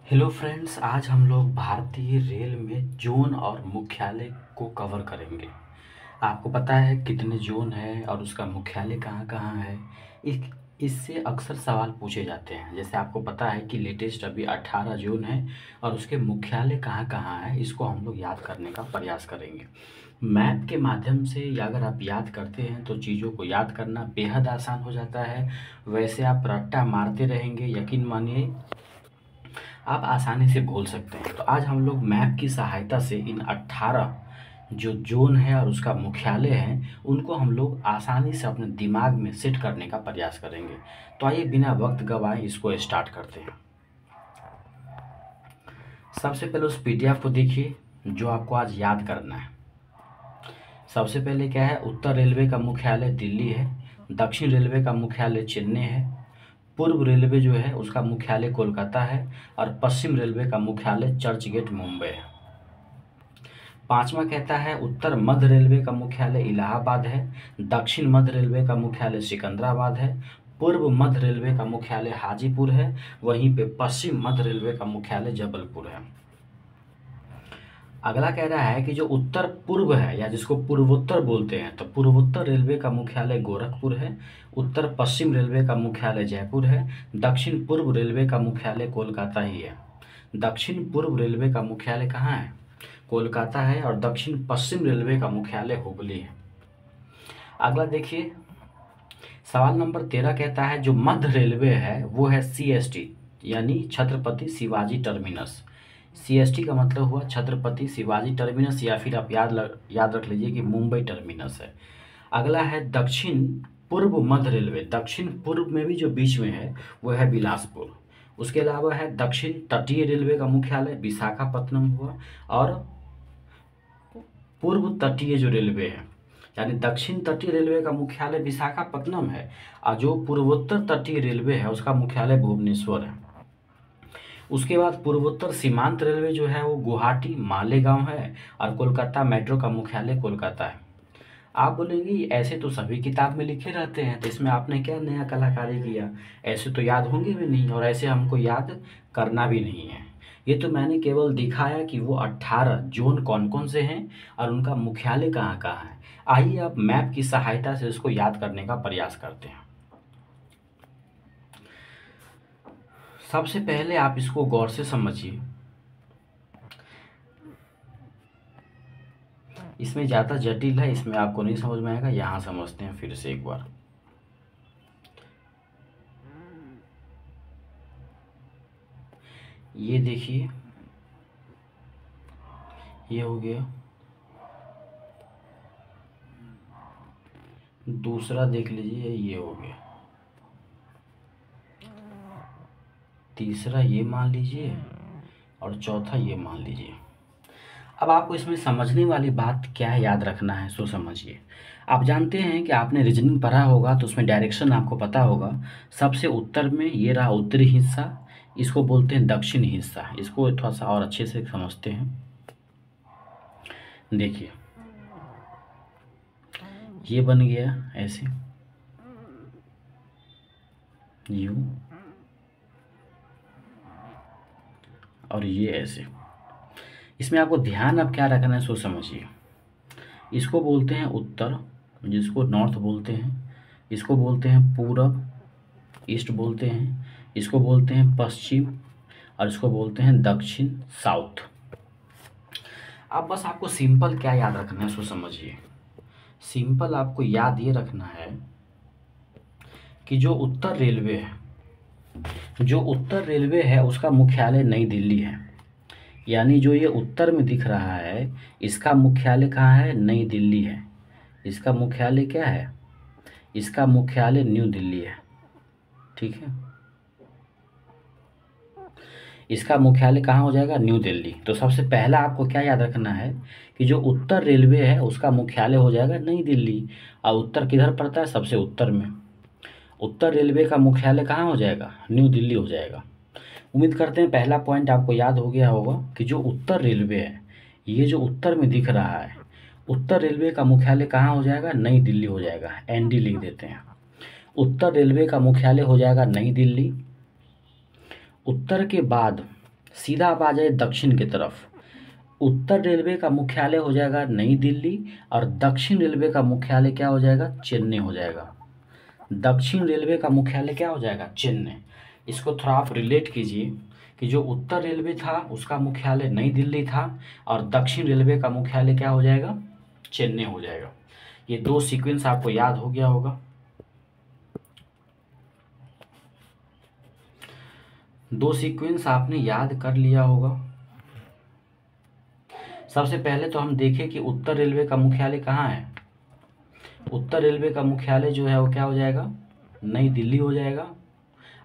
Hello friends, आज हम लोग भारतीय रेल में जोन और मुख्यालय को कवर करेंगे। आपको पता है कितने जोन है और उसका मुख्यालय कहाँ कहाँ है। इस इससे अक्सर सवाल पूछे जाते हैं। जैसे आपको पता है कि लेटेस्ट अभी 18 जोन है और उसके मुख्यालय कहाँ कहाँ है, इसको हम लोग याद करने का प्रयास करेंगे। मैप के माध्यम से अगर आप याद करते हैं तो चीज़ों को याद करना बेहद आसान हो जाता है। वैसे आप रट्टा मारते रहेंगे, यकीन मानिए आप आसानी से भूल सकते हैं। तो आज हम लोग मैप की सहायता से इन 18 जो जोन है और उसका मुख्यालय है उनको हम लोग आसानी से अपने दिमाग में सेट करने का प्रयास करेंगे। तो आइए बिना वक्त गवाए इसको स्टार्ट करते हैं। सबसे पहले उस पीडीएफ को देखिए जो आपको आज याद करना है। सबसे पहले क्या है, उत्तर रेलवे का मुख्यालय दिल्ली है, दक्षिण रेलवे का मुख्यालय चेन्नई है, पूर्व रेलवे जो है उसका मुख्यालय कोलकाता है और पश्चिम रेलवे का मुख्यालय चर्च गेट मुंबई है। पांचवा कहता है उत्तर मध्य रेलवे का मुख्यालय इलाहाबाद है, दक्षिण मध्य रेलवे का मुख्यालय सिकंदराबाद है, पूर्व मध्य रेलवे का मुख्यालय हाजीपुर है, वहीं पे पश्चिम मध्य रेलवे का मुख्यालय जबलपुर है। अगला कह रहा है कि जो उत्तर पूर्व है या जिसको पूर्वोत्तर बोलते हैं, तो पूर्वोत्तर रेलवे का मुख्यालय गोरखपुर है, उत्तर पश्चिम रेलवे का मुख्यालय जयपुर है, दक्षिण पूर्व रेलवे का मुख्यालय कोलकाता ही है। दक्षिण पूर्व रेलवे का मुख्यालय कहाँ है? कोलकाता है और दक्षिण पश्चिम रेलवे का मुख्यालय हुबली है। अगला देखिए, सवाल नंबर 13 कहता है जो मध्य रेलवे है वो है सीएसटी यानी छत्रपति शिवाजी टर्मिनस। सीएसटी का मतलब हुआ छत्रपति शिवाजी टर्मिनस, या फिर आप याद रख लीजिए कि मुंबई टर्मिनस है। अगला है दक्षिण पूर्व मध्य रेलवे। दक्षिण पूर्व में भी जो बीच में है वो है बिलासपुर। उसके अलावा है दक्षिण तटीय रेलवे का मुख्यालय विशाखापत्तनम हुआ, और पूर्व तटीय जो रेलवे है यानी दक्षिण तटीय रेलवे का मुख्यालय विशाखापत्तनम है, और जो पूर्वोत्तर तटीय रेलवे है उसका मुख्यालय भुवनेश्वर है। उसके बाद पूर्वोत्तर सीमांत रेलवे जो है वो गुवाहाटी मालेगांव है, और कोलकाता मेट्रो का मुख्यालय कोलकाता है। आप बोलेंगे ऐसे तो सभी किताब में लिखे रहते हैं, तो इसमें आपने क्या नया कलाकारी किया? ऐसे तो याद होंगे भी नहीं और ऐसे हमको याद करना भी नहीं है। ये तो मैंने केवल दिखाया कि वो 18 जोन कौन कौन से हैं और उनका मुख्यालय कहाँ कहाँ है। आइए अब मैप की सहायता से उसको याद करने का प्रयास करते हैं। सबसे पहले आप इसको गौर से समझिए। इसमें ज़्यादा जटिल है, इसमें आपको नहीं समझ में आएगा। यहाँ समझते हैं फिर से एक बार। ये देखिए, ये हो गया। दूसरा देख लीजिए, ये हो गया। तीसरा ये मान लीजिए, और चौथा ये मान लीजिए। अब आपको इसमें समझने वाली बात क्या है, याद रखना है, सो समझिए। आप जानते हैं कि आपने रीजनिंग पढ़ा होगा तो उसमें डायरेक्शन आपको पता होगा। सबसे उत्तर में ये रहा उत्तरी हिस्सा, इसको बोलते हैं दक्षिण हिस्सा। इसको थोड़ा सा और अच्छे से समझते हैं। देखिए, ये बन गया ऐसे यू, और ये ऐसे। इसमें आपको ध्यान अब क्या रखना है, सो समझिए। इसको बोलते हैं उत्तर, जिसको नॉर्थ बोलते हैं। इसको बोलते हैं पूरब, ईस्ट बोलते हैं। इसको बोलते हैं पश्चिम, और इसको बोलते हैं दक्षिण, साउथ। अब बस आपको सिंपल क्या याद रखना है, सो समझिए। सिंपल आपको याद ये रखना है कि जो उत्तर रेलवे है, जो उत्तर रेलवे है उसका मुख्यालय नई दिल्ली है। यानी जो ये उत्तर में दिख रहा है इसका मुख्यालय कहाँ है? नई दिल्ली है। इसका मुख्यालय क्या है? इसका मुख्यालय न्यू दिल्ली है। ठीक है, इसका मुख्यालय कहाँ हो जाएगा? न्यू दिल्ली। तो सबसे पहला आपको क्या याद रखना है कि जो उत्तर रेलवे है उसका मुख्यालय हो जाएगा नई दिल्ली। और उत्तर किधर पड़ता है? सबसे उत्तर में। उत्तर रेलवे का मुख्यालय कहाँ हो जाएगा? न्यू दिल्ली हो जाएगा। उम्मीद करते हैं पहला पॉइंट आपको याद हो गया होगा कि जो उत्तर रेलवे है, ये जो उत्तर में दिख रहा है, उत्तर रेलवे का मुख्यालय कहाँ हो जाएगा? नई दिल्ली हो जाएगा। एनडी लिख देते हैं। उत्तर रेलवे का मुख्यालय हो जाएगा नई दिल्ली। उत्तर के बाद सीधा आप आ जाए दक्षिण की तरफ। उत्तर रेलवे का मुख्यालय हो जाएगा नई दिल्ली और दक्षिण रेलवे का मुख्यालय क्या हो जाएगा, चेन्नई हो जाएगा। दक्षिण रेलवे का मुख्यालय क्या हो जाएगा, चेन्नई। इसको थोड़ा आप रिलेट कीजिए कि जो उत्तर रेलवे था उसका मुख्यालय नई दिल्ली था और दक्षिण रेलवे का मुख्यालय क्या हो जाएगा, चेन्नई हो जाएगा। ये दो सीक्वेंस आपको याद हो गया होगा। दो सीक्वेंस आपने याद कर लिया होगा। सबसे पहले तो हम देखें कि उत्तर रेलवे का मुख्यालय कहाँ है। उत्तर रेलवे का मुख्यालय जो है वो क्या हो जाएगा, नई दिल्ली हो जाएगा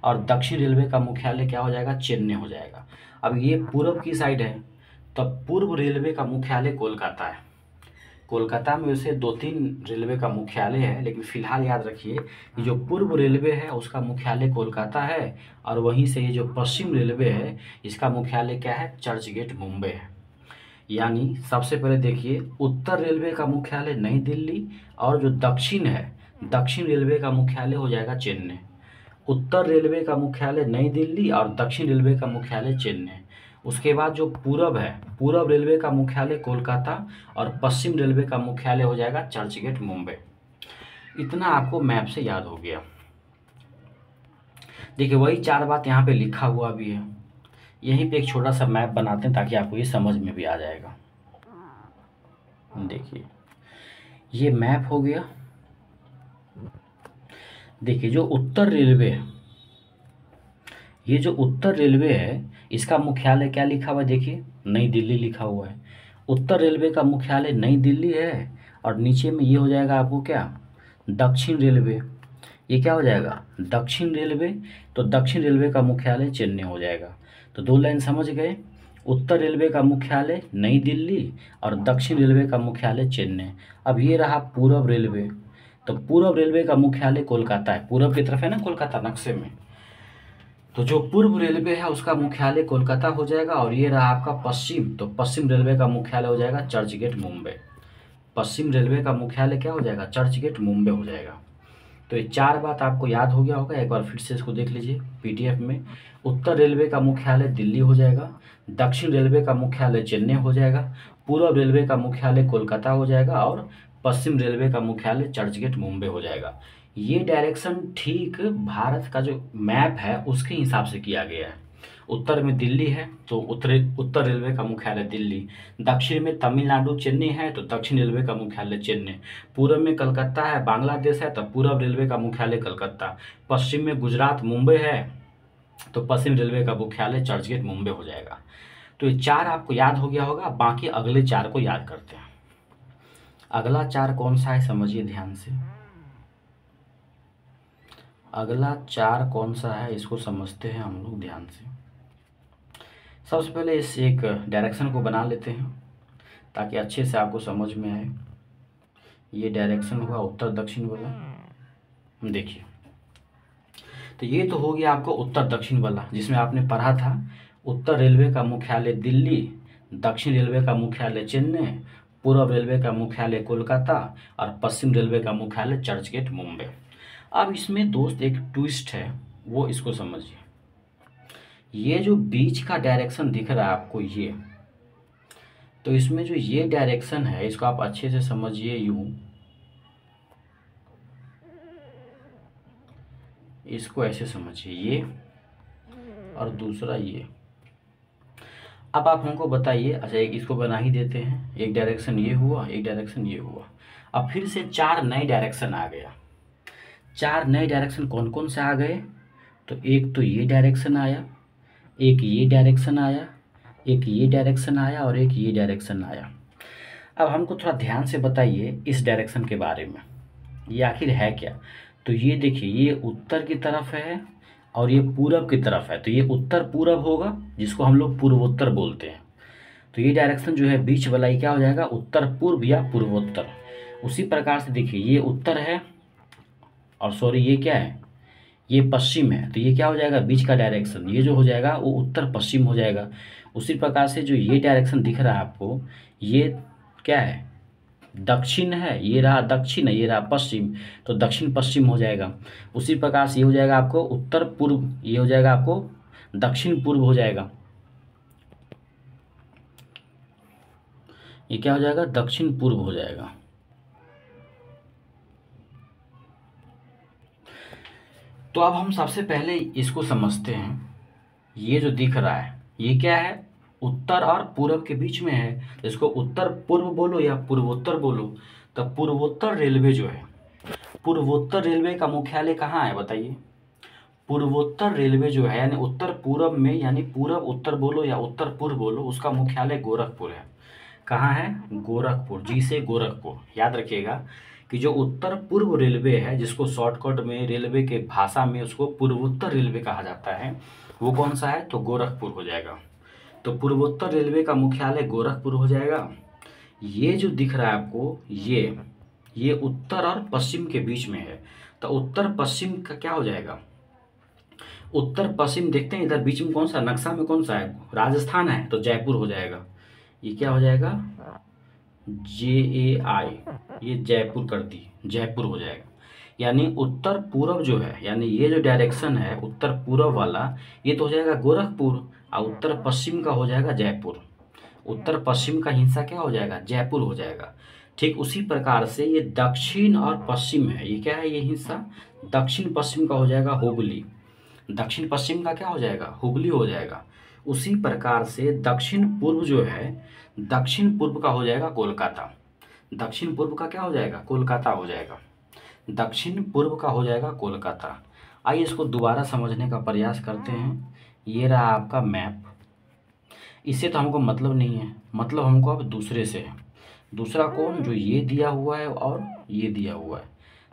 और दक्षिण रेलवे का मुख्यालय क्या हो जाएगा, चेन्नई हो जाएगा। अब ये पूर्व की साइड है, तब पूर्व रेलवे का मुख्यालय कोलकाता है। कोलकाता में वैसे 2-3 रेलवे का मुख्यालय है, लेकिन फिलहाल याद रखिए कि जो पूर्व रेलवे है उसका मुख्यालय कोलकाता है और वहीं से ये जो पश्चिम रेलवे है इसका मुख्यालय क्या है, चर्च गेट मुंबई है। यानी सबसे पहले देखिए उत्तर रेलवे का मुख्यालय नई दिल्ली और जो दक्षिण है, दक्षिण रेलवे का मुख्यालय हो जाएगा चेन्नई। उत्तर रेलवे का मुख्यालय नई दिल्ली और दक्षिण रेलवे का मुख्यालय चेन्नई। उसके बाद जो पूरब है, पूरब रेलवे का मुख्यालय कोलकाता और पश्चिम रेलवे का मुख्यालय हो जाएगा चर्चगेट मुंबई। इतना आपको मैप से याद हो गया। देखिए वही 4 बात यहाँ पे लिखा हुआ भी है। यहीं पे एक छोटा सा मैप बनाते हैं ताकि आपको ये समझ में भी आ जाएगा। देखिए ये मैप हो गया। देखिए जो उत्तर रेलवे है, ये जो उत्तर रेलवे है इसका मुख्यालय क्या लिखा हुआ है, देखिए नई दिल्ली लिखा हुआ है। उत्तर रेलवे का मुख्यालय नई दिल्ली है और नीचे में ये हो जाएगा आपको क्या, दक्षिण रेलवे। ये क्या हो जाएगा, दक्षिण रेलवे। तो दक्षिण रेलवे का मुख्यालय चेन्नई हो जाएगा। तो 2 लाइन समझ गए। उत्तर रेलवे का मुख्यालय नई दिल्ली और दक्षिण रेलवे का मुख्यालय चेन्नई। अब ये रहा पूर्व रेलवे। तो पूर्व रेलवे का मुख्यालय कोलकाता है, पूर्व की तरफ है ना कोलकाता नक्शे में। तो जो पूर्व रेलवे है उसका मुख्यालय कोलकाता हो जाएगा और ये रहा आपका पश्चिम। तो पश्चिम रेलवे का मुख्यालय हो जाएगा चर्च गेट मुंबई। पश्चिम रेलवे का मुख्यालय क्या हो जाएगा, चर्च गेट मुंबई हो जाएगा। तो ये 4 बात आपको याद हो गया होगा। एक बार फिर से इसको देख लीजिए पीडीएफ में। उत्तर रेलवे का मुख्यालय दिल्ली हो जाएगा, दक्षिण रेलवे का मुख्यालय चेन्नई हो जाएगा, पूर्व रेलवे का मुख्यालय कोलकाता हो जाएगा और पश्चिम रेलवे का मुख्यालय चर्चगेट मुंबई हो जाएगा। ये डायरेक्शन ठीक भारत का जो मैप है उसके हिसाब से किया गया है। उत्तर में दिल्ली है तो उत्तर रेलवे का मुख्यालय दिल्ली, दक्षिण में तमिलनाडु चेन्नई है तो दक्षिण रेलवे का मुख्यालय चेन्नई, पूर्व में कलकत्ता है बांग्लादेश है तो पूर्व रेलवे का मुख्यालय कलकत्ता, पश्चिम में गुजरात मुंबई है तो पश्चिम रेलवे का मुख्यालय चर्चगेट मुंबई हो जाएगा। तो ये 4 आपको याद हो गया होगा। बाकी अगले 4 को याद करते हैं। अगला 4 कौन सा है समझिए ध्यान से। अगला 4 कौन सा है इसको समझते हैं हम लोग ध्यान से। सबसे पहले इस एक डायरेक्शन को बना लेते हैं ताकि अच्छे से आपको समझ में आए। ये डायरेक्शन हुआ उत्तर दक्षिण वाला। देखिए तो ये तो हो गया आपको उत्तर दक्षिण वाला जिसमें आपने पढ़ा था उत्तर रेलवे का मुख्यालय दिल्ली, दक्षिण रेलवे का मुख्यालय चेन्नई, पूर्व रेलवे का मुख्यालय कोलकाता और पश्चिम रेलवे का मुख्यालय चर्चगेट मुंबई। अब इसमें दोस्त एक ट्विस्ट है, वो इसको समझिए। ये जो बीच का डायरेक्शन दिख रहा है आपको ये, तो इसमें जो ये डायरेक्शन है इसको आप अच्छे से समझिए यूं, इसको ऐसे समझिए ये और दूसरा ये। अब आप हमको बताइए, अच्छा एक इसको बना ही देते हैं। एक डायरेक्शन ये हुआ, एक डायरेक्शन ये हुआ। अब फिर से 4 नए डायरेक्शन आ गया। 4 नए डायरेक्शन कौन कौन से आ गए, तो एक तो ये डायरेक्शन आया, एक ये डायरेक्शन आया, एक ये डायरेक्शन आया और एक ये डायरेक्शन आया। अब हमको थोड़ा ध्यान से बताइए इस डायरेक्शन के बारे में, ये आखिर है क्या। तो ये देखिए ये उत्तर की तरफ है और ये पूरब की तरफ है, तो ये उत्तर पूरब होगा जिसको हम लोग पूर्वोत्तर बोलते हैं। तो ये डायरेक्शन जो है बीच वाला ये क्या हो जाएगा, उत्तर पूर्व या पूर्वोत्तर। उसी प्रकार से देखिए ये उत्तर है और सॉरी ये क्या है, ये पश्चिम है, तो ये क्या हो जाएगा बीच का डायरेक्शन, ये जो हो जाएगा वो उत्तर पश्चिम हो जाएगा। उसी प्रकार से जो ये डायरेक्शन दिख रहा है आपको, ये क्या है, दक्षिण है, ये रहा दक्षिण है, ये रहा पश्चिम, तो दक्षिण पश्चिम हो जाएगा। उसी प्रकार से ये हो जाएगा आपको उत्तर पूर्व, ये हो जाएगा आपको दक्षिण पूर्व हो जाएगा। ये क्या हो जाएगा, दक्षिण पूर्व हो जाएगा। तो अब हम सबसे पहले इसको समझते हैं। ये जो दिख रहा है ये क्या है, उत्तर और पूरब के बीच में है। इसको उत्तर पूर्व बोलो या पूर्वोत्तर बोलो। तो पूर्वोत्तर रेलवे जो है, पूर्वोत्तर रेलवे का मुख्यालय कहाँ है बताइए। पूर्वोत्तर रेलवे जो है यानी उत्तर पूरब में, यानी पूरब उत्तर बोलो या उत्तर पूर्व बोलो, उसका मुख्यालय गोरखपुर है। कहाँ है, गोरखपुर। जी से गोरखपुर। याद रखिएगा कि जो उत्तर पूर्व रेलवे है, जिसको शॉर्टकट में रेलवे के भाषा में उसको पूर्वोत्तर रेलवे कहा जाता है, वो कौन सा है, तो गोरखपुर हो जाएगा। तो पूर्वोत्तर रेलवे का मुख्यालय गोरखपुर हो जाएगा। ये जो दिख रहा है आपको, ये उत्तर और पश्चिम के बीच में है। तो उत्तर पश्चिम का क्या हो जाएगा, उत्तर पश्चिम देखते हैं इधर बीच में कौन सा, नक्शा में कौन सा है, राजस्थान है, तो जयपुर हो जाएगा। ये क्या हो जाएगा, JAI, ये जयपुर कर दी, जयपुर हो जाएगा। यानी उत्तर पूरब जो है, यानी ये जो डायरेक्शन है उत्तर पूरब वाला, ये तो हो जाएगा गोरखपुर, और उत्तर पश्चिम का हो जाएगा जयपुर। उत्तर पश्चिम का हिस्सा क्या हो जाएगा, जयपुर हो जाएगा। ठीक उसी प्रकार से ये दक्षिण और पश्चिम है, ये क्या है, ये हिस्सा दक्षिण पश्चिम का हो जाएगा हुबली। दक्षिण पश्चिम का क्या हो जाएगा, हुबली हो जाएगा। उसी प्रकार से दक्षिण पूर्व जो है, दक्षिण पूर्व का हो जाएगा कोलकाता। दक्षिण पूर्व का क्या हो जाएगा, कोलकाता हो जाएगा। दक्षिण पूर्व का हो जाएगा कोलकाता। आइए इसको दोबारा समझने का प्रयास करते हैं। ये रहा आपका मैप। इससे तो हमको मतलब नहीं है, मतलब हमको अब दूसरे से है। दूसरा कौन, जो ये दिया हुआ है और ये दिया हुआ है।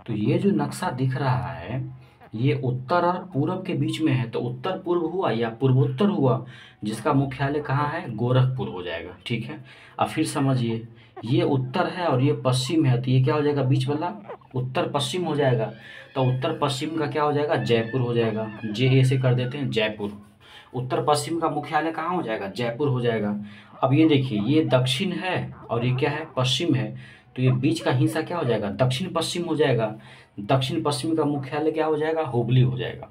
तो ये जो नक्शा दिख रहा है ये उत्तर और पूरब के बीच में है, तो उत्तर पूर्व हुआ या पूर्वोत्तर हुआ, जिसका मुख्यालय कहाँ है, गोरखपुर हो जाएगा। ठीक है, अब फिर समझिए, ये उत्तर है और ये पश्चिम है, तो ये क्या हो जाएगा, बीच वाला उत्तर पश्चिम हो जाएगा। तो उत्तर पश्चिम का क्या हो जाएगा, जयपुर हो जाएगा। JA से कर देते हैं जयपुर। उत्तर पश्चिम का मुख्यालय कहाँ हो जाएगा, जयपुर हो जाएगा। अब ये देखिए, ये दक्षिण है और ये क्या है, पश्चिम है, तो ये बीच का हिस्सा क्या हो जाएगा, दक्षिण पश्चिम हो जाएगा। दक्षिण पश्चिम का मुख्यालय क्या हो जाएगा, हुबली हो जाएगा।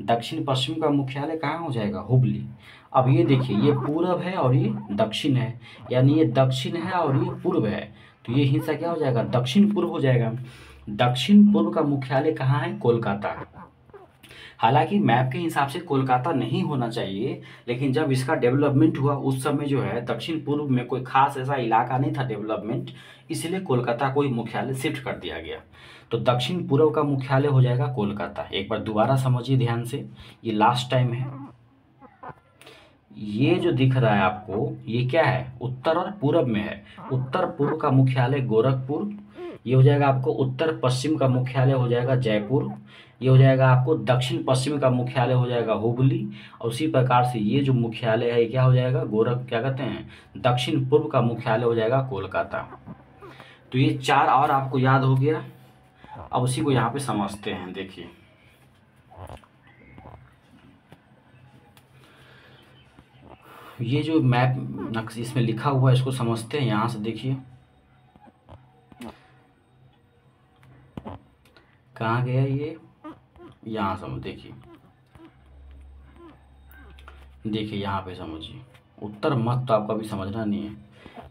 दक्षिण पश्चिम का मुख्यालय कहाँ हो जाएगा, हुबली। अब ये देखिए, ये पूरब है और ये दक्षिण है, यानी ये दक्षिण है और ये पूर्व है, तो ये हिस्सा क्या हो जाएगा, दक्षिण पूर्व हो जाएगा। दक्षिण पूर्व का मुख्यालय कहाँ है, कोलकाता। हालांकि मैप के हिसाब से कोलकाता नहीं होना चाहिए, लेकिन जब इसका डेवलपमेंट हुआ उस समय जो है दक्षिण पूर्व में कोई खास ऐसा इलाका नहीं था डेवलपमेंट, इसलिए कोलकाता को ही मुख्यालय शिफ्ट कर दिया गया। तो दक्षिण पूर्व का मुख्यालय हो जाएगा कोलकाता। एक बार दोबारा समझिए ध्यान से, ये लास्ट टाइम है। ये जो दिख रहा है आपको, ये क्या है, उत्तर और पूरब में है। उत्तर पूर्व का मुख्यालय गोरखपुर, ये हो जाएगा आपको उत्तर पश्चिम का मुख्यालय हो जाएगा जयपुर, ये हो जाएगा आपको दक्षिण पश्चिम का मुख्यालय हो जाएगा हुबली, और उसी प्रकार से ये जो मुख्यालय है क्या हो जाएगा, क्या कहते हैं, दक्षिण पूर्व का मुख्यालय हो जाएगा कोलकाता। तो ये चार और आपको याद हो गया। अब उसी को यहाँ पे समझते हैं। देखिए, ये जो मैप नक्शे इसमें लिखा हुआ है इसको समझते हैं। यहाँ से देखिए कहाँ गया ये, यहाँ समझ, देखिए देखिए यहाँ पे समझिए। उत्तर मत तो आपको अभी समझना नहीं है,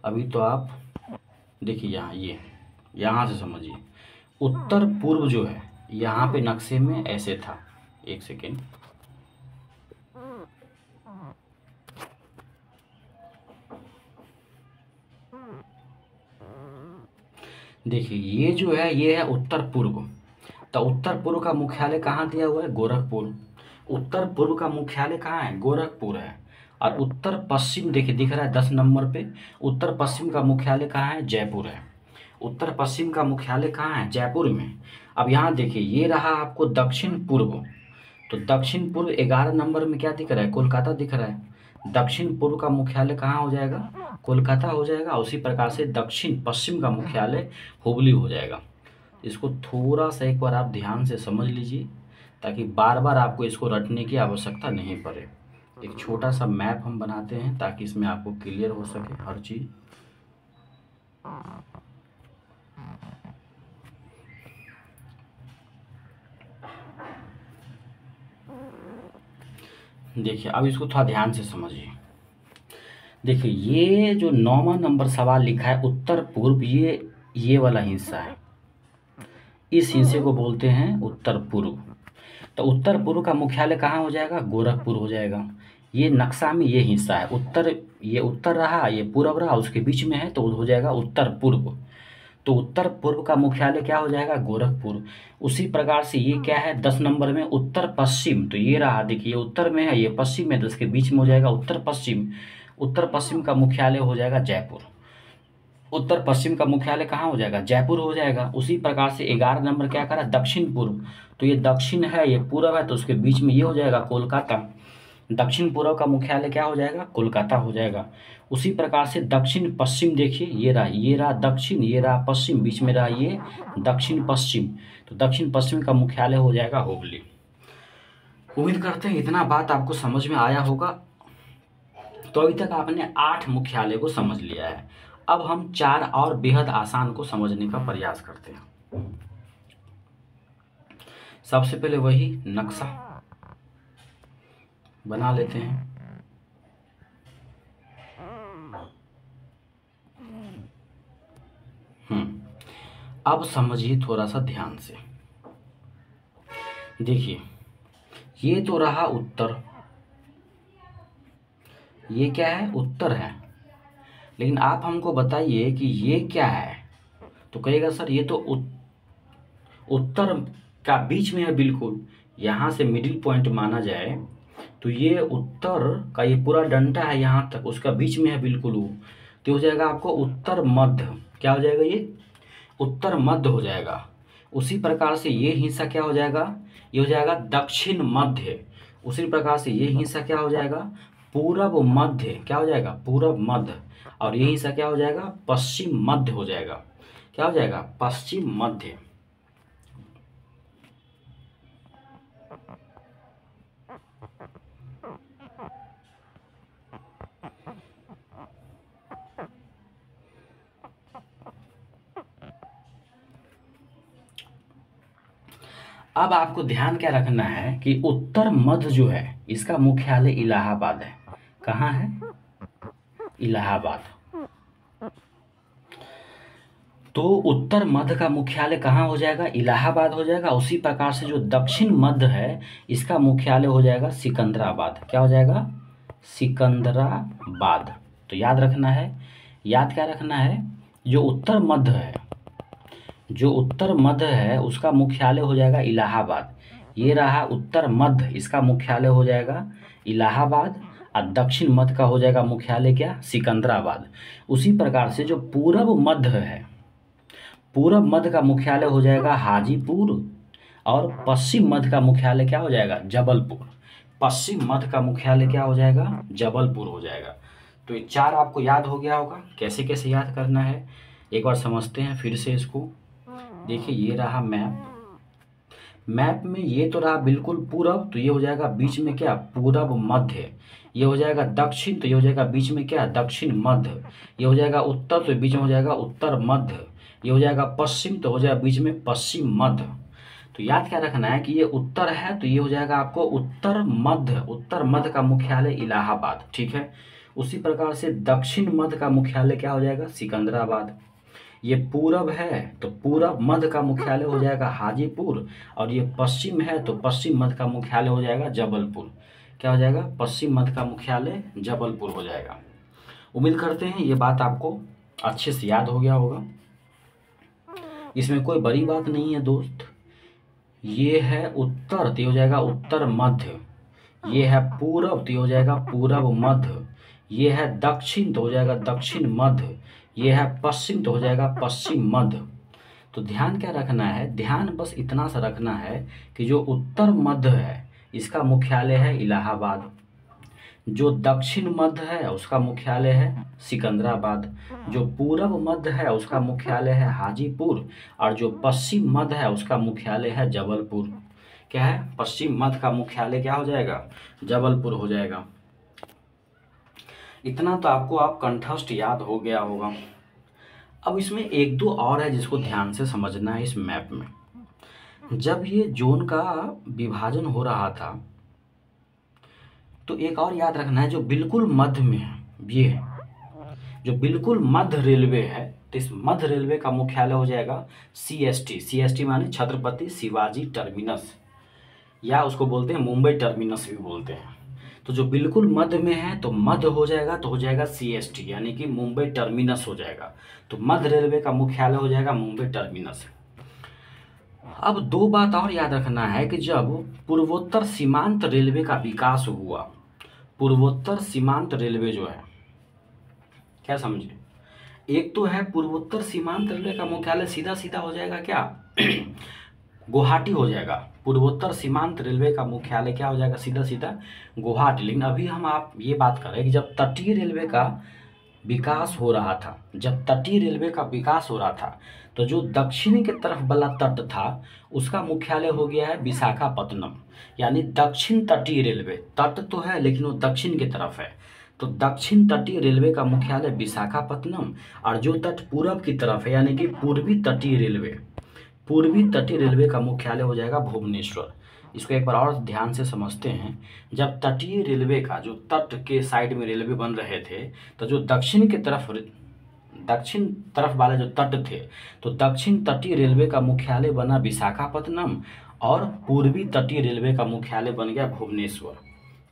अभी तो आप देखिए यहाँ, ये यहाँ से समझिए। उत्तर पूर्व जो है यहाँ पे नक्शे में ऐसे था, एक सेकेंड, देखिए ये जो है ये है उत्तर पूर्व। तो उत्तर पूर्व का मुख्यालय कहाँ दिया हुआ है, गोरखपुर। उत्तर पूर्व का मुख्यालय कहाँ है, गोरखपुर है। और उत्तर पश्चिम देखिए दिख रहा है 10 नंबर पे, उत्तर पश्चिम का मुख्यालय कहाँ है, जयपुर है। उत्तर पश्चिम का मुख्यालय कहाँ है, जयपुर में। अब यहाँ देखिए, ये रहा आपको दक्षिण पूर्व। तो दक्षिण पूर्व 11 नंबर में क्या दिख रहा है, कोलकाता दिख रहा है। दक्षिण पूर्व का मुख्यालय कहाँ हो जाएगा, कोलकाता हो जाएगा। उसी प्रकार से दक्षिण पश्चिम का मुख्यालय हुबली हो जाएगा। इसको थोड़ा सा एक बार आप ध्यान से समझ लीजिए, ताकि बार बार आपको इसको रटने की आवश्यकता नहीं पड़े। एक छोटा सा मैप हम बनाते हैं ताकि इसमें आपको क्लियर हो सके हर चीज़। देखिए अब इसको थोड़ा ध्यान से समझिए। देखिए ये जो 9वां नंबर सवाल लिखा है उत्तर पूर्व, ये वाला हिस्सा है, इस हिस्से को बोलते हैं उत्तर पूर्व। तो उत्तर पूर्व का मुख्यालय कहाँ हो जाएगा? गोरखपुर हो जाएगा। ये नक्शा में ये हिस्सा है उत्तर, ये उत्तर रहा, ये पूर्व रहा, उसके बीच में है तो हो जाएगा उत्तर पूर्व। तो उत्तर पूर्व का मुख्यालय क्या हो जाएगा? गोरखपुर। उसी प्रकार से ये क्या है 10 नंबर में? उत्तर पश्चिम। तो ये रहा, देखिए उत्तर में है, ये पश्चिम में, तो इसके बीच में हो जाएगा उत्तर पश्चिम। उत्तर पश्चिम का मुख्यालय हो जाएगा जयपुर। उत्तर पश्चिम का मुख्यालय कहाँ हो जाएगा? जयपुर हो जाएगा। उसी प्रकार से 11 नंबर क्या करा? दक्षिण पूर्व। तो ये दक्षिण है, ये पूर्व है, तो उसके बीच में ये हो जाएगा कोलकाता। दक्षिण पूर्व का मुख्यालय क्या हो जाएगा? कोलकाता हो जाएगा। उसी प्रकार से दक्षिण पश्चिम, देखिए ये रहा दक्षिण, ये रहा पश्चिम, बीच में रहा ये दक्षिण पश्चिम। तो दक्षिण पश्चिम का मुख्यालय हो जाएगा हुबली। उम्मीद करते हैं इतना बात आपको समझ में आया होगा। तो अभी तक आपने 8 मुख्यालय को समझ लिया है। अब हम 4 और बेहद आसान को समझने का प्रयास करते हैं। सबसे पहले वही नक्शा बना लेते हैं। अब समझिए थोड़ा सा ध्यान से। देखिए ये तो रहा उत्तर, ये क्या है? उत्तर है। लेकिन आप हमको बताइए कि ये क्या है? तो कहेगा सर ये तो उत्तर का बीच में है बिल्कुल। यहाँ से मिडिल पॉइंट माना जाए तो ये उत्तर का ये पूरा डंडा है यहाँ तक, उसका बीच में है बिल्कुल वो, तो हो जाएगा आपको उत्तर मध्य। क्या हो जाएगा? ये उत्तर मध्य हो जाएगा। उसी प्रकार से ये हिस्सा क्या हो जाएगा? ये हो जाएगा दक्षिण मध्य। उसी प्रकार से ये हिस्सा क्या हो जाएगा? पूरब मध्य। क्या हो जाएगा? पूरब मध्य। और ये हिस्सा क्या हो जाएगा? पश्चिम मध्य हो जाएगा। क्या हो जाएगा? पश्चिम मध्य। अब आपको ध्यान क्या रखना है कि उत्तर मध्य जो है इसका मुख्यालय इलाहाबाद है। कहाँ है? इलाहाबाद। तो उत्तर मध्य का मुख्यालय कहाँ हो जाएगा? इलाहाबाद हो जाएगा। उसी प्रकार से जो दक्षिण मध्य है इसका मुख्यालय हो जाएगा सिकंदराबाद। क्या हो जाएगा? सिकंदराबाद। तो याद रखना है, याद क्या रखना है? जो उत्तर मध्य है, जो उत्तर मध्य है उसका मुख्यालय हो जाएगा इलाहाबाद। ये रहा उत्तर मध्य, इसका मुख्यालय हो जाएगा इलाहाबाद। और दक्षिण मध्य का हो जाएगा मुख्यालय क्या? सिकंदराबाद। उसी प्रकार से जो पूरब मध्य है, पूरब मध्य का मुख्यालय हो जाएगा हाजीपुर। और पश्चिम मध्य का मुख्यालय क्या हो जाएगा? जबलपुर। पश्चिम मध्य का मुख्यालय क्या हो जाएगा? जबलपुर हो जाएगा। तो ये 4 आपको याद हो गया होगा। कैसे कैसे याद करना है एक बार समझते हैं फिर से इसको। देखिए ये रहा मैप, मैप में ये तो रहा बिल्कुल पूरब, तो ये हो जाएगा बीच में क्या? पूरब मध्य। ये हो जाएगा दक्षिण, तो ये हो जाएगा बीच में क्या? दक्षिण मध्य। ये हो जाएगा उत्तर, तो बीच में हो जाएगा उत्तर मध्य। ये हो जाएगा पश्चिम, तो हो जाएगा बीच में पश्चिम मध्य। तो याद क्या रखना है कि ये उत्तर है, तो ये हो जाएगा आपको उत्तर मध्य। उत्तर मध्य का मुख्यालय इलाहाबाद, ठीक है। उसी प्रकार से दक्षिण मध्य का मुख्यालय क्या हो जाएगा? सिकंदराबाद। ये पूरब है तो पूरब मध्य का मुख्यालय हो जाएगा हाजीपुर। और ये पश्चिम है तो पश्चिम मध्य का मुख्यालय हो जाएगा जबलपुर। क्या हो जाएगा? पश्चिम मध्य का मुख्यालय जबलपुर हो जाएगा। उम्मीद करते हैं ये बात आपको अच्छे से याद हो गया होगा। इसमें कोई बड़ी बात नहीं है दोस्त। ये है उत्तर, तो हो जाएगा उत्तर मध्य। ये है पूरब, तो हो जाएगा पूरब मध्य। ये है दक्षिण, तो हो जाएगा दक्षिण मध्य। ये है पश्चिम, तो हो जाएगा पश्चिम मध्य। तो ध्यान क्या रखना है? ध्यान बस इतना सा रखना है कि जो उत्तर मध्य है इसका मुख्यालय है इलाहाबाद। जो दक्षिण मध्य है उसका मुख्यालय है सिकंदराबाद। जो पूरब मध्य है उसका मुख्यालय है हाजीपुर। और जो पश्चिम मध्य है उसका मुख्यालय है जबलपुर। क्या है? पश्चिम मध्य का मुख्यालय क्या हो जाएगा? जबलपुर हो जाएगा। इतना तो आपको आप कंठस्थ याद हो गया होगा। अब इसमें 1-2 और है जिसको ध्यान से समझना है। इस मैप में जब ये जोन का विभाजन हो रहा था तो एक और याद रखना है, जो बिल्कुल मध्य में है, ये है जो बिल्कुल मध्य रेलवे है, तो इस मध्य रेलवे का मुख्यालय हो जाएगा CST। CST माने छत्रपति शिवाजी टर्मिनस, या उसको बोलते हैं मुंबई टर्मिनस भी बोलते हैं। तो जो बिल्कुल मध्य में है तो मध्य हो जाएगा, तो हो जाएगा CST यानी कि मुंबई टर्मिनस हो जाएगा। तो मध्य रेलवे का मुख्यालय हो जाएगा मुंबई टर्मिनस। अब दो बात और याद रखना है कि जब पूर्वोत्तर सीमांत रेलवे का विकास हुआ, पूर्वोत्तर सीमांत रेलवे जो है, क्या समझे, एक तो है पूर्वोत्तर सीमांत रेलवे का मुख्यालय सीधा सीधा हो जाएगा क्या गुवाहाटी हो जाएगा। पूर्वोत्तर सीमांत रेलवे का मुख्यालय क्या हो जाएगा, सीधा सीधा गुवाहाटी। लेकिन अभी हम आप ये बात कर रहे हैं कि जब तटीय रेलवे का विकास हो रहा था, जब तटीय रेलवे का विकास हो रहा था, तो जो दक्षिणी की तरफ वाला तट था उसका मुख्यालय हो गया है विशाखापत्तनम। यानी दक्षिण तटीय रेलवे, तट तो है लेकिन वो दक्षिण की तरफ है, तो दक्षिण तटीय रेलवे का मुख्यालय विशाखापत्तनम। और जो तट पूरब की तरफ है यानी कि पूर्वी तटीय रेलवे, पूर्वी तटीय रेलवे का मुख्यालय हो जाएगा भुवनेश्वर। इसको एक बार और ध्यान से समझते हैं। जब तटीय रेलवे का जो तट के साइड में रेलवे बन रहे थे, तो जो दक्षिण की तरफ, दक्षिण तरफ वाले जो तट थे, तो दक्षिण तटीय रेलवे का मुख्यालय बना विशाखापत्तनम और पूर्वी तटीय रेलवे का मुख्यालय बन गया भुवनेश्वर।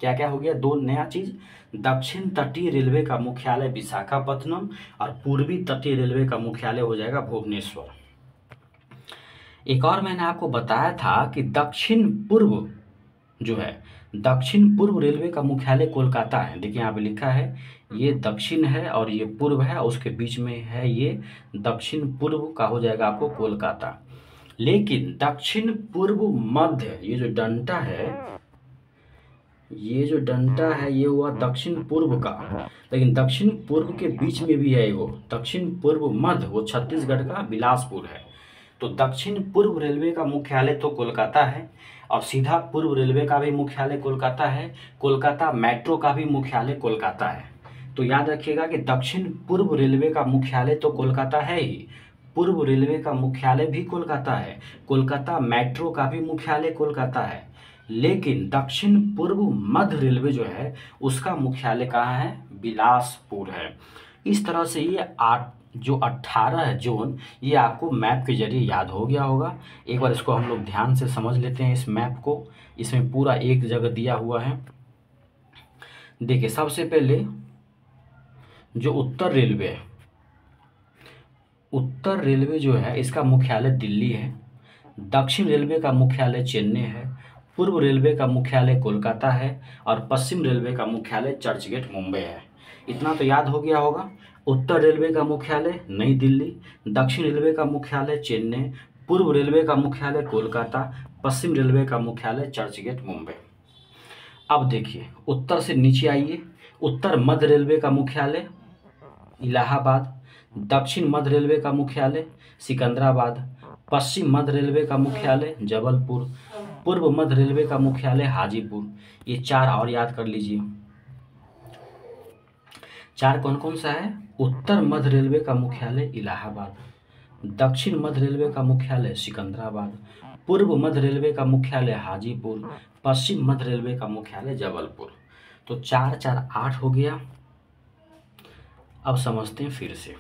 क्या क्या हो गया, दो नया चीज, दक्षिण तटीय रेलवे का मुख्यालय विशाखापत्तनम और पूर्वी तटीय रेलवे का मुख्यालय हो जाएगा भुवनेश्वर। एक और मैंने आपको बताया था कि दक्षिण पूर्व जो है, दक्षिण पूर्व रेलवे का मुख्यालय कोलकाता है। देखिए यहाँ पे लिखा है, ये दक्षिण है और ये पूर्व है, और उसके बीच में है ये दक्षिण पूर्व का हो जाएगा आपको कोलकाता। लेकिन दक्षिण पूर्व मध्य, ये जो डंटा है, ये जो डंटा है ये हुआ दक्षिण पूर्व का, लेकिन दक्षिण पूर्व के बीच में भी है वो दक्षिण पूर्व मध्य, वो छत्तीसगढ़ का बिलासपुर है। तो दक्षिण पूर्व रेलवे का मुख्यालय तो कोलकाता है, और सीधा पूर्व रेलवे का भी मुख्यालय कोलकाता है, कोलकाता मेट्रो का भी मुख्यालय कोलकाता है। तो याद रखिएगा कि दक्षिण पूर्व रेलवे का मुख्यालय तो कोलकाता है ही, पूर्व रेलवे का मुख्यालय भी कोलकाता है, कोलकाता मेट्रो का भी मुख्यालय कोलकाता है, लेकिन दक्षिण पूर्व मध्य रेलवे जो है उसका मुख्यालय कहाँ है, बिलासपुर है। इस तरह से ये 18 जोन ये आपको मैप के जरिए याद हो गया होगा। एक बार इसको हम लोग ध्यान से समझ लेते हैं इस मैप को। इसमें पूरा एक जगह दिया हुआ है। देखिए सबसे पहले जो उत्तर रेलवे है, उत्तर रेलवे जो है इसका मुख्यालय दिल्ली है, दक्षिण रेलवे का मुख्यालय चेन्नई है, पूर्व रेलवे का मुख्यालय कोलकाता है, और पश्चिम रेलवे का मुख्यालय चर्चगेट मुंबई है। इतना तो याद हो गया होगा। उत्तर रेलवे का मुख्यालय नई दिल्ली, दक्षिण रेलवे का मुख्यालय चेन्नई, पूर्व रेलवे का मुख्यालय कोलकाता, पश्चिम रेलवे का मुख्यालय चर्चगेट मुंबई। अब देखिए उत्तर से नीचे आइए। उत्तर मध्य रेलवे का मुख्यालय इलाहाबाद, दक्षिण मध्य रेलवे का मुख्यालय सिकंदराबाद, पश्चिम मध्य रेलवे का मुख्यालय जबलपुर, पूर्व मध्य रेलवे का मुख्यालय हाजीपुर। ये चार और याद कर लीजिए। चार कौन कौन सा है, उत्तर मध्य रेलवे का मुख्यालय इलाहाबाद, दक्षिण मध्य रेलवे का मुख्यालय सिकंदराबाद, पूर्व मध्य रेलवे का मुख्यालय हाजीपुर, पश्चिम मध्य रेलवे का मुख्यालय जबलपुर। तो 4 4 8 हो गया। अब समझते हैं फिर से।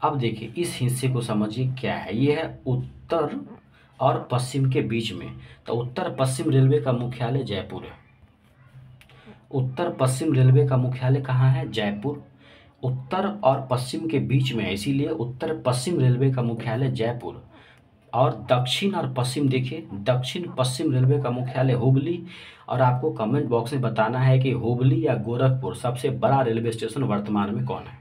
अब देखिए इस हिस्से को समझिए क्या है, ये है उत्तर और पश्चिम के बीच में। तो उत्तर पश्चिम रेलवे का मुख्यालय जयपुर है, उत्तर पश्चिम रेलवे का मुख्यालय कहाँ है, जयपुर। उत्तर और पश्चिम के बीच में है, इसीलिए उत्तर पश्चिम रेलवे का मुख्यालय जयपुर। और दक्षिण और पश्चिम देखिए, दक्षिण पश्चिम रेलवे का मुख्यालय हुबली। और आपको कमेंट बॉक्स में बताना है कि हुबली या गोरखपुर सबसे बड़ा रेलवे स्टेशन वर्तमान में कौन है।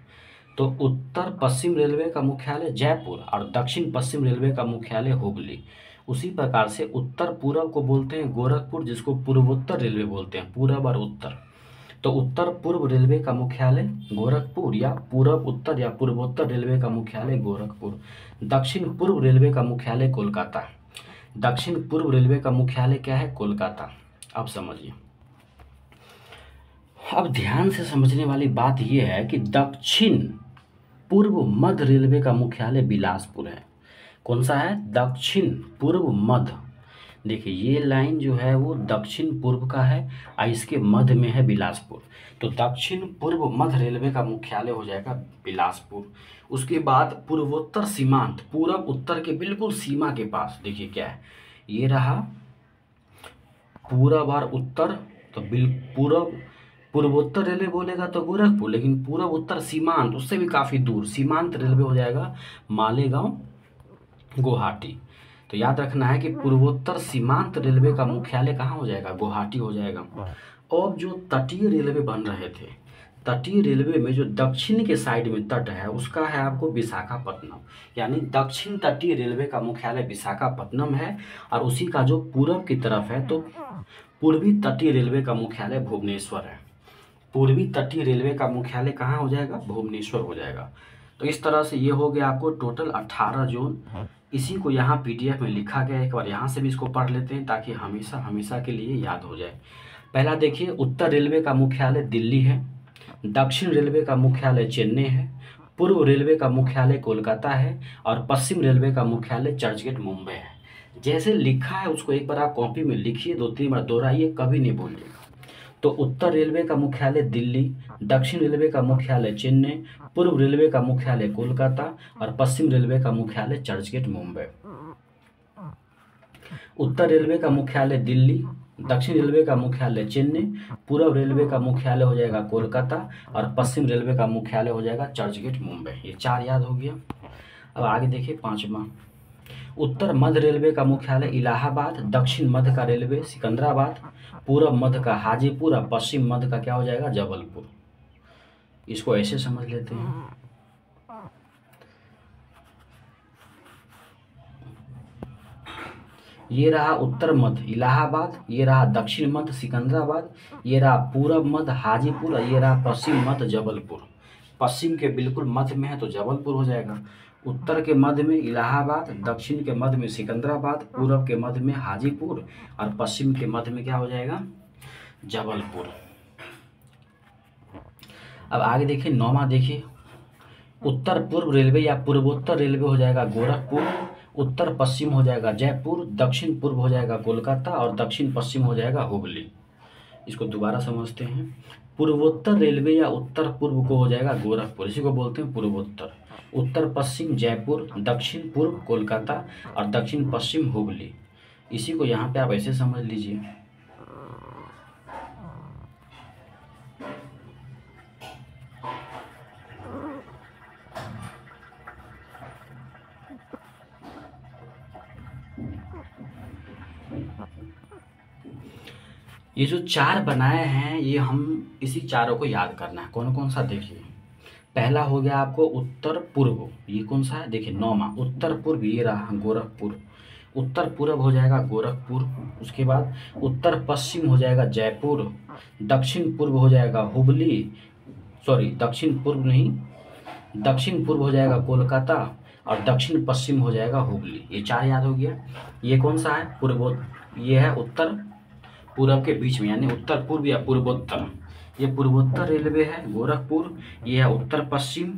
तो उत्तर पश्चिम रेलवे का मुख्यालय जयपुर और दक्षिण पश्चिम रेलवे का मुख्यालय हुबली। उसी प्रकार से उत्तर पूर्व को बोलते हैं गोरखपुर, जिसको पूर्वोत्तर रेलवे बोलते हैं, पूरब और उत्तर। तो उत्तर पूर्व रेलवे का मुख्यालय गोरखपुर, या पूरब उत्तर या पूर्वोत्तर रेलवे का मुख्यालय गोरखपुर। दक्षिण पूर्व रेलवे का मुख्यालय कोलकाता, दक्षिण पूर्व रेलवे का मुख्यालय क्या है, कोलकाता। अब समझिए, अब ध्यान से समझने वाली बात यह है कि दक्षिण पूर्व मध्य रेलवे का मुख्यालय बिलासपुर है। कौन सा है, दक्षिण पूर्व मध्य। देखिए ये लाइन जो है वो दक्षिण पूर्व का है और इसके मध्य में है बिलासपुर। तो दक्षिण पूर्व मध्य रेलवे का मुख्यालय हो जाएगा बिलासपुर। उसके बाद पूर्वोत्तर सीमांत, पूरब उत्तर के बिल्कुल सीमा के पास देखिए क्या है, ये रहा पूरब और उत्तर। तो पूरब पूर्वोत्तर रेलवे बोलेगा तो गोरखपुर, लेकिन पूरब उत्तर सीमांत उससे भी काफ़ी दूर सीमांत रेलवे हो जाएगा मालेगांव गुवाहाटी। तो याद रखना है कि पूर्वोत्तर सीमांत रेलवे का मुख्यालय कहाँ हो जाएगा, गुवाहाटी हो जाएगा। और जो तटीय रेलवे बन रहे थे, तटीय रेलवे में जो दक्षिण के साइड में तट है उसका है आपको विशाखापट्टनम, यानी दक्षिण तटीय रेलवे का मुख्यालय विशाखापट्टनम है। और उसी का जो पूरब की तरफ है तो पूर्वी तटीय रेलवे का मुख्यालय भुवनेश्वर है। पूर्वी तटीय रेलवे का मुख्यालय कहाँ हो जाएगा, भुवनेश्वर हो जाएगा। तो इस तरह से ये हो गया आपको टोटल 18 जोन। इसी को यहाँ पीडीएफ में लिखा गया है, एक बार यहाँ से भी इसको पढ़ लेते हैं ताकि हमेशा हमेशा के लिए याद हो जाए। पहला देखिए, उत्तर रेलवे का मुख्यालय दिल्ली है, दक्षिण रेलवे का मुख्यालय चेन्नई है, पूर्व रेलवे का मुख्यालय कोलकाता है और पश्चिम रेलवे का मुख्यालय चर्चगेट मुंबई है। जैसे लिखा है उसको एक बार आप कॉपी में लिखिए, 2-3 बार दोहराइए, कभी नहीं भूलिएगा। तो उत्तर रेलवे का मुख्यालय दिल्ली, दक्षिण रेलवे का मुख्यालय चेन्नई, पूर्व रेलवे का मुख्यालय कोलकाता और पश्चिम रेलवे का मुख्यालय चर्चगेट मुंबई। उत्तर रेलवे का मुख्यालय दिल्ली, दक्षिण रेलवे का मुख्यालय चेन्नई, पूर्व रेलवे का मुख्यालय हो जाएगा कोलकाता और पश्चिम रेलवे का मुख्यालय हो जाएगा चर्चगेट मुंबई। ये 4 याद हो गया। अब आगे देखिए 5वां, उत्तर मध्य रेलवे का मुख्यालय इलाहाबाद, दक्षिण मध्य का रेलवे सिकंदराबाद, पूर्व मध्य का हाजीपुर और पश्चिम मध्य का क्या हो जाएगा, जबलपुर। इसको ऐसे समझ लेते हैं। ये रहा उत्तर मध्य इलाहाबाद, ये रहा दक्षिण मध्य सिकंदराबाद, ये रहा पूर्व मध्य हाजीपुर और ये रहा पश्चिम मध्य जबलपुर। पश्चिम के बिल्कुल मध्य में है तो जबलपुर हो जाएगा। उत्तर के मध्य में इलाहाबाद, दक्षिण के मध्य में सिकंदराबाद, पूर्व के मध्य में हाजीपुर और पश्चिम के मध्य में क्या हो जाएगा, जबलपुर। अब आगे देखिए 9वां देखिए, उत्तर पूर्व रेलवे या पूर्वोत्तर रेलवे हो जाएगा गोरखपुर, उत्तर पश्चिम हो जाएगा जयपुर, दक्षिण पूर्व हो जाएगा कोलकाता और दक्षिण पश्चिम हो जाएगा हुबली। इसको दोबारा समझते हैं। पूर्वोत्तर रेलवे या उत्तर पूर्व को हो जाएगा गोरखपुर, इसी को बोलते हैं पूर्वोत्तर। उत्तर पश्चिम जयपुर, दक्षिण पूर्व कोलकाता और दक्षिण पश्चिम हुबली। इसी को यहाँ पे आप ऐसे समझ लीजिए। ये जो 4 बनाए हैं ये हम इसी चारों को याद करना है। कौन कौन सा देखिए, पहला हो गया आपको उत्तर पूर्व, ये कौन सा है देखिए 9वां, उत्तर पूर्व ये रहा गोरखपुर। उत्तर पूर्व हो जाएगा गोरखपुर। उसके बाद उत्तर पश्चिम हो जाएगा जयपुर, दक्षिण पूर्व हो जाएगा हुबली, सॉरी दक्षिण पूर्व नहीं, दक्षिण पूर्व हो जाएगा कोलकाता और दक्षिण पश्चिम हो जाएगा हुबली। ये 4 याद हो गया। ये कौन सा है, पूर्व, ये है उत्तर पूरब के बीच में यानी उत्तर पूर्व या पूर्वोत्तर। ये पूर्वोत्तर रेलवे है गोरखपुर, ये है उत्तर पश्चिम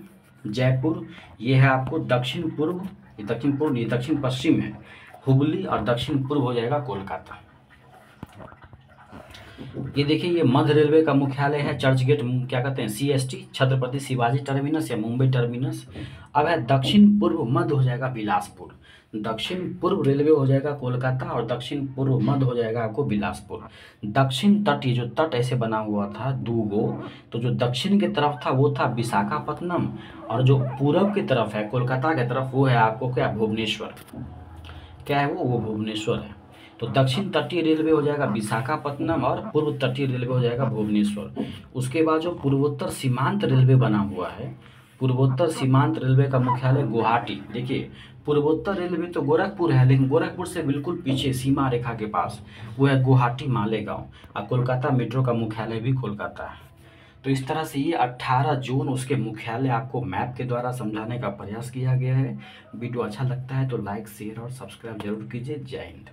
जयपुर, ये है आपको दक्षिण पूर्व, ये दक्षिण पूर्व, ये दक्षिण पश्चिम है हुबली और दक्षिण पूर्व हो जाएगा कोलकाता। ये देखिए ये मध्य रेलवे का मुख्यालय है चर्चगेट, क्या कहते हैं CST, छत्रपति शिवाजी टर्मिनस या मुंबई टर्मिनस। अब है दक्षिण पूर्व मध्य हो जाएगा बिलासपुर, दक्षिण पूर्व रेलवे हो जाएगा कोलकाता और दक्षिण पूर्व मध्य हो जाएगा आपको बिलासपुर। दक्षिण तट, ये जो तट ऐसे बना हुआ था 2 गो, तो जो दक्षिण की तरफ था वो था विशाखापट्टनम और जो पूरब की तरफ है कोलकाता की तरफ वो है आपको क्या, भुवनेश्वर। क्या है वो भुवनेश्वर है। तो दक्षिण तटीय रेलवे हो जाएगा विशाखापट्टनम और पूर्व तटीय रेलवे हो जाएगा भुवनेश्वर। उसके बाद जो पूर्वोत्तर सीमांत रेलवे बना हुआ है, पूर्वोत्तर सीमांत रेलवे का मुख्यालय गुवाहाटी। देखिए पूर्वोत्तर रेलवे तो गोरखपुर है, लेकिन गोरखपुर से बिल्कुल पीछे सीमा रेखा के पास वो है गुवाहाटी मालेगांव और कोलकाता मेट्रो का मुख्यालय भी कोलकाता है। तो इस तरह से ये 18 जोन उसके मुख्यालय आपको मैप के द्वारा समझाने का प्रयास किया गया है। वीडियो अच्छा लगता है तो लाइक शेयर और सब्सक्राइब जरूर कीजिए। जय हिंद।